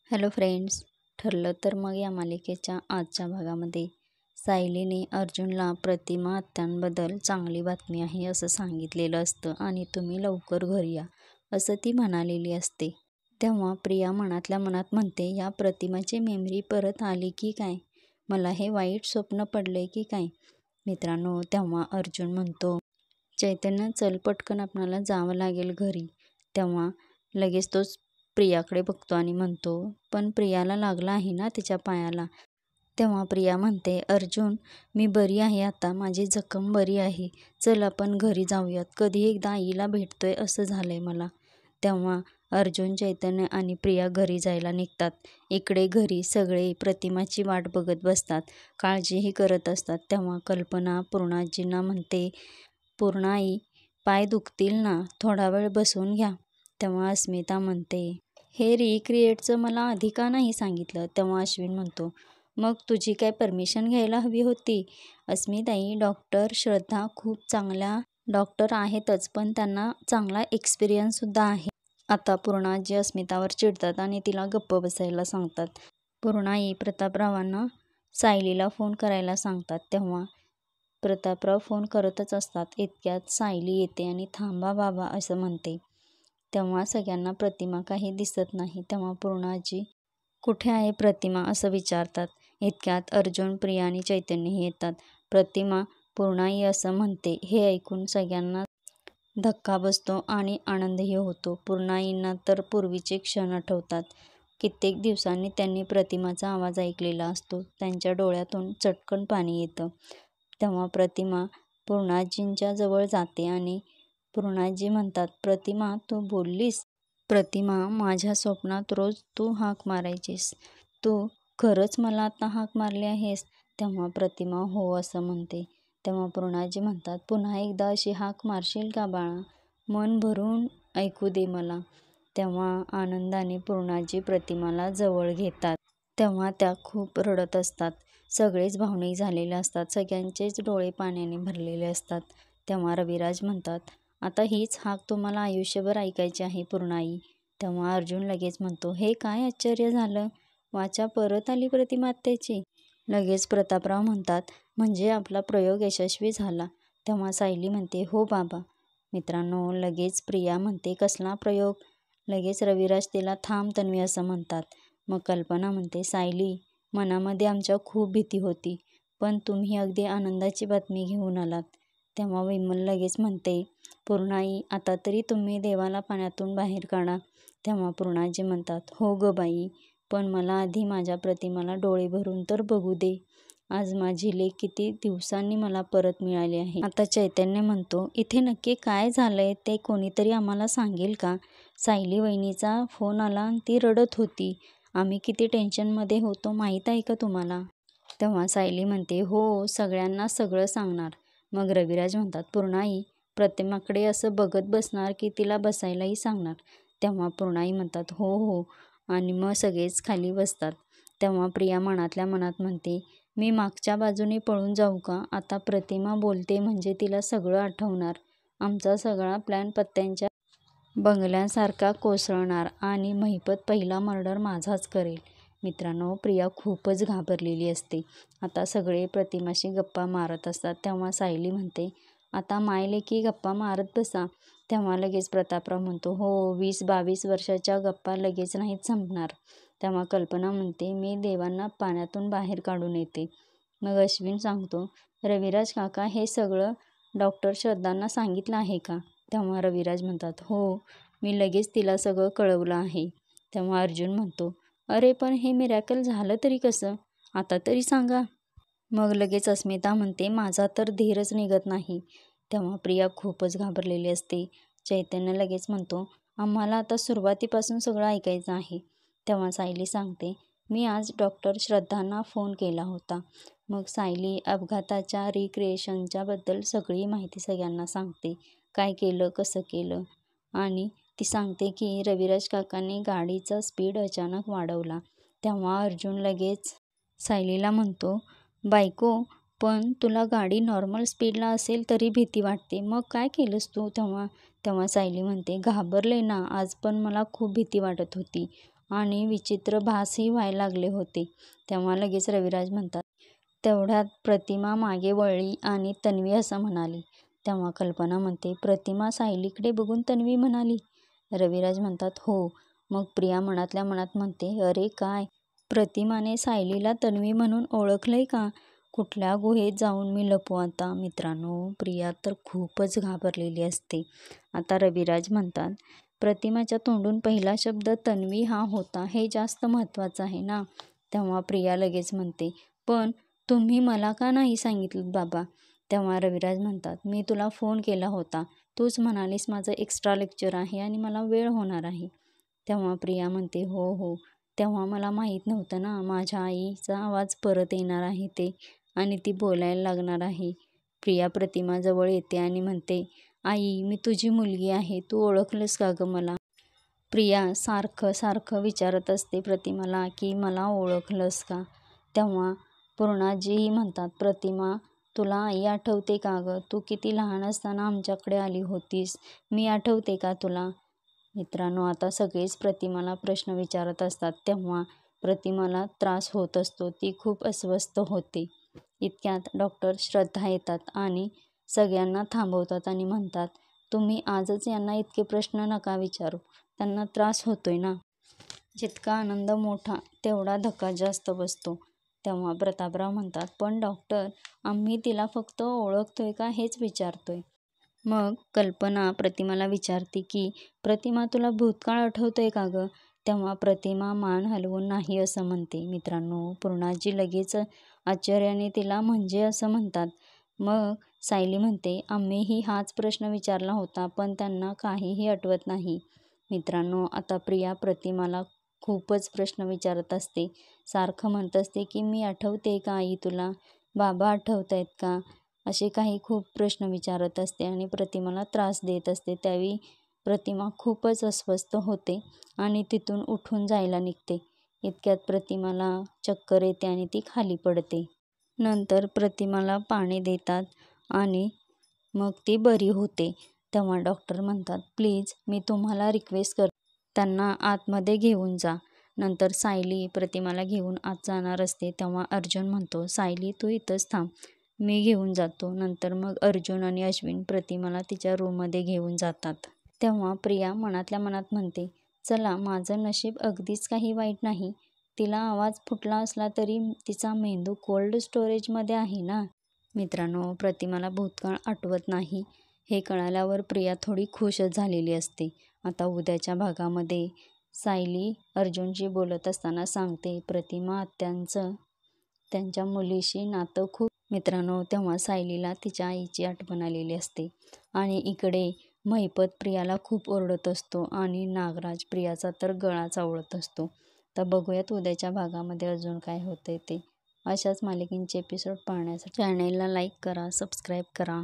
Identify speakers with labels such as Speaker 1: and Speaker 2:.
Speaker 1: Hello friends. ठरलं तर मग या मालिकेच्या आजच्या भागामध्ये सायलीने अर्जुनला प्रतिमा आत्यांबद्दल चांगली बातमी आहे असं सांगितलेलं असतं आणि तुम्ही लवकर घरी या असं ती म्हणालेली असते. तेव्हा प्रिया मनातल्या मनात म्हणते, या प्रतिमाची मेमरी परत आली की काय? मला हे वाईट स्वप्न पडले की काय? मित्रांनो, तेव्हा अर्जुन म्हणतो, चैतन्य चल पटकन आपणाला जावं लागेल घरी. तेव्हा लगेच तोच प्रियाकडे बघतो आणि म्हणतो, पण प्रियाला लागला आहे ना तिच्या पायाला. तेव्हा प्रिया म्हणते, अर्जुन मी बरी आहे आता, माझी जखम बरी आहे, चल आपण घरी जाऊयात, कधी एकदा आईला भेटतोय असं झालंय मला. तेव्हा अर्जुन, चैतन्य आणि प्रिया घरी जायला निघतात. इकडे घरी सगळे प्रतिमाची वाट बघत बसतात, काळजीही करत असतात. तेव्हा कल्पना पूर्णाजींना म्हणते, पूर्णाई पाय दुखतील ना, थोडा वेळ बसून घ्या. तेव्हा अस्मिता म्हणते, हे रिक्रिएटचं मला आधी का नाही सांगितलं? तेव्हा अश्विन म्हणतो, मग तुझी काय परमिशन घ्यायला हवी होती? अस्मिताई, डॉक्टर श्रद्धा खूप चांगल्या डॉक्टर आहेतच, पण त्यांना चांगला एक्सपिरियन्ससुद्धा आहे. आता पूर्णाजी अस्मितावर चिडतात आणि तिला गप्प बसायला सांगतात. पूर्णाई प्रतापरावांना सायलीला फोन करायला सांगतात. तेव्हा प्रतापराव फोन करतच असतात. इतक्यात सायली येते आणि थांबा बाबा असं म्हणते. तेव्हा सगळ्यांना प्रतिमा काही दिसत नाही. तेव्हा पूर्णाजी, कुठे आहे प्रतिमा असं विचारतात. इतक्यात अर्जुन, प्रिया आणि चैतन्यही येतात. प्रतिमा पूर्णाई असं म्हणते. हे ऐकून सगळ्यांना धक्का बसतो आणि आनंदही होतो. पूर्णाईंना तर पूर्वीचे क्षण आठवतात. कित्येक दिवसांनी त्यांनी प्रतिमाचा आवाज ऐकलेला असतो. त्यांच्या डोळ्यातून चटकन पाणी येतं. तेव्हा प्रतिमा पूर्णाजींच्या जवळ जाते आणि पूर्णाजी म्हणतात, प्रतिमा तू बोललीस? प्रतिमा, माझ्या स्वप्नात रोज तू हाक मारायचीस, तू खरंच मला आता हाक मारली आहेस? तेव्हा प्रतिमा हो असं म्हणते. तेव्हा पूर्णाजी म्हणतात, पुन्हा एकदा अशी हाक मारशील का बाळा? मन भरून ऐकू दे मला. तेव्हा आनंदाने पूर्णाजी प्रतिमाला जवळ घेतात. तेव्हा त्या खूप रडत असतात. सगळेच भावनिक झालेले असतात. सगळ्यांचेच डोळे पाण्याने भरलेले असतात. तेव्हा रविराज म्हणतात, आता हीच हाक तुम्हाला आयुष्यभर ऐकायची आहे पूर्णाई. तेव्हा अर्जुन लगेच म्हणतो, हे काय आश्चर्य झालं, वाचा परत आली प्रतिमा आत्याची. लगेच प्रतापराव म्हणतात, म्हणजे आपला प्रयोग यशस्वी झाला. तेव्हा सायली म्हणते, हो बाबा. मित्रांनो, लगेच प्रिया म्हणते, कसला प्रयोग? लगेच रविराज तिला थांब तन्वी असं म्हणतात. मग कल्पना म्हणते, सायली, मनामध्ये आमच्या खूप भीती होती, पण तुम्ही अगदी आनंदाची बातमी घेऊन आलात. तेव्हा विमल लगेच म्हणते, पूर्णाई, आता तरी तुम्ही देवाला पाण्यातून बाहेर काढा. तेव्हा पूर्णाजी म्हणतात, हो ग बाई, पण मला आधी माझ्या प्रतिमाला डोळे भरून तर बघू दे. आज माझी लेक किती दिवसांनी मला परत मिळाली आहे. आता चैतन्य म्हणतो, इथे नक्की काय झालंय ते कोणीतरी आम्हाला सांगेल का? सायली वहिनीचा फोन आला आणि ती रडत होती. आम्ही किती टेन्शनमध्ये होतो माहीत आहे का तुम्हाला? तेव्हा सायली म्हणते, हो, सगळ्यांना सगळं सांगणार. मग रविराज म्हणतात, पूर्णाई, प्रतिमाकडे असं बघत बसणार की तिला बसायलाही सांगणार? तेव्हा पूर्णाई म्हणतात, हो हो, आणि मग सगळेच खाली बसतात. तेव्हा प्रिया मनातल्या मनात म्हणते, मी मागच्या बाजूने पळून जाऊ का? आता प्रतिमा बोलते म्हणजे तिला सगळं आठवणार. आमचा सगळा प्लॅन पत्त्यांच्या बंगल्यांसारखा कोसळणार आणि महिपत पहिला मर्डर माझाच करेल. मित्रांनो, प्रिया खूपच घाबरलेली असते. आता सगळे प्रतिमाशी गप्पा मारत असतात. तेव्हा सायली म्हणते, आता मायलेकी गप्पा मारत बसा. तेव्हा लगेच प्रतापराव म्हणतो, हो, 20-22 वर्षाच्या गप्पा लगेच नाहीत संपणार. तेव्हा कल्पना म्हणते, मी देवांना पाण्यातून बाहेर काढून येते. मग अश्विन सांगतो, रविराज काका, हे सगळं डॉक्टर श्रद्धांना सांगितलं आहे का? तेव्हा रविराज म्हणतात, हो, मी लगेच तिला सगळं कळवलं आहे. तेव्हा अर्जुन म्हणतो, अरे पण हे मिरॅकल झालं तरी कसं? आता तरी सांगा. मग लगेच अस्मिता म्हणते, माझा तर धीरच निघत नाही. तेव्हा प्रिया खूपच घाबरलेली असते. चैतन्य लगेच म्हणतो, आम्हाला आता सुरुवातीपासून सगळं ऐकायचं आहे. तेव्हा सायली सांगते, मी आज डॉक्टर श्रद्धांना फोन केला होता. मग सायली अपघाताच्या रिक्रिएशनच्या बद्दल सगळी माहिती सगळ्यांना सांगते, काय केलं, कसं केलं. आणि ती सांगते की रविराज काकांनी गाडीचा स्पीड अचानक वाढवला. तेव्हा अर्जुन लगेच सायलीला म्हणतो, बायको, पण तुला गाडी नॉर्मल स्पीडला असेल तरी भीती वाटते, मग काय केलंस तू? तेव्हा सायली म्हणते, घाबरले ना आज, पण मला खूप भीती वाटत होती. आणि विचित्र भासही व्हायला लागले होते. तेव्हा लगेच रविराज म्हणतात. तेवढ्यात प्रतिमा मागे वळली आणि तन्वी असं म्हणाली. तेव्हा कल्पना म्हणते, प्रतिमा सायलीकडे बघून तन्वी म्हणाली. रविराज म्हणतात, हो. मग प्रिया मनातल्या मनात म्हणते, अरे काय, प्रतिमाने सायलीला तन्वी म्हणून ओळखलंय का? कुठल्या गुहेत जाऊन मी लपू आता? मित्रांनो, प्रिया तर खूपच घाबरलेली असते. आता रविराज म्हणतात, प्रतिमाच्या तोंडून पहिला शब्द तन्वी हा होता, हे जास्त महत्त्वाचं आहे ना? तेव्हा प्रिया लगेच म्हणते, पण तुम्ही मला का नाही सांगितलं बाबा? तेव्हा रविराज म्हणतात, मी तुला फोन केला होता. तूच म्हणालीस माझं एक्स्ट्रा लेक्चर आहे आणि मला वेळ होणार आहे. तेव्हा प्रिया म्हणते, हो हो, तेव्हा मला माहीत नव्हतं ना, माझ्या आईचा आवाज परत येणार आहे ते, आणि ती बोलायला लागणार आहे. प्रिया प्रतिमाजवळ येते आणि म्हणते, आई, मी तुझी मुलगी आहे, तू ओळखलंस का गं मला? प्रिया सारखं सारखं विचारत असते प्रतिमाला की मला ओळखलंस का? तेव्हा पूर्णाजीही म्हणतात, प्रतिमा, तुला आई आठवते का गं? तू किती लहान असताना आमच्याकडे आली होतीस, मी आठवते का तुला? मित्रांनो, आता सगळेच प्रतिमाला प्रश्न विचारत असतात. तेव्हा प्रतिमाला त्रास होत असतो, ती खूप अस्वस्थ होते. इतक्यात डॉक्टर श्रद्धा येतात आणि सगळ्यांना थांबवतात आणि म्हणतात, तुम्ही आजच यांना इतके प्रश्न नका विचारू, त्यांना त्रास होतोय ना. जितका आनंद मोठा तेवढा धक्का जास्त बसतो. तेव्हा प्रतापराव म्हणतात, पण डॉक्टर, आम्ही तिला फक्त ओळखतोय का हेच विचारतोय. मग कल्पना प्रतिमाला विचारते की प्रतिमा, तुला भूतकाळ आठवतोय का गं? तेव्हा प्रतिमा मान हलवून नाही असं म्हणते. मित्रांनो, पूर्णाजी लगेच आश्चर्याने तिला म्हणजे असं म्हणतात. मग सायली म्हणते, आम्हीही हाच प्रश्न विचारला होता, पण त्यांना काहीही आठवत नाही. मित्रांनो, आता प्रिया प्रतिमाला खूपच प्रश्न विचारत असते. सारखं म्हणत असते की मी आठवते का आई तुला? बाबा आठवत आहेत का? असे काही खूप प्रश्न विचारत असते आणि प्रतिमाला त्रास देत असते. त्यावेळी प्रतिमा खूपच अस्वस्थ होते आणि तिथून उठून जायला निघते. इतक्यात प्रतिमाला चक्कर येते आणि ती खाली पडते. नंतर प्रतिमाला पाणी देतात आणि मग ती बरी होते. तेव्हा डॉक्टर म्हणतात, प्लीज, मी तुम्हाला रिक्वेस्ट करतो, त्यांना आतमध्ये घेऊन जा. नंतर सायली प्रतिमाला घेऊन आत जाणार असते. तेव्हा अर्जुन म्हणतो, सायली, तू इथंच थांब, मी घेऊन जातो. नंतर मग अर्जुन आणि अश्विन प्रतिमाला तिच्या रूममध्ये घेऊन जातात. तेव्हा प्रिया मनातल्या मनात म्हणते, चला, माझं नशीब अगदीच काही वाईट नाही. तिला आवाज फुटला असला तरी तिचा मेंदू कोल्ड स्टोरेजमध्ये आहे ना. मित्रांनो, प्रतिमाला भूतकाळ आठवत नाही हे कळाल्यावर प्रिया थोडी खुशच झालेली असते. आता उद्याच्या भागामध्ये सायली अर्जुनशी बोलत असताना सांगते, प्रतिमा आत्यांचं त्यांच्या मुलीशी नातं खूप. मित्रांनो, तेव्हा सायलीला तिच्या आईची आठवण आलेली असते आणि इकडे महिपत प्रियाला खूप ओरडत असतो आणि नागराज प्रियाचा तर गळा चावळत असतो. तर बघूयात उद्याच्या भागामध्ये अजून काय होते ते. अशाच मालिकेंचे एपिसोड पाहण्यासाठी चॅनेलला लाईक करा, सबस्क्राईब करा.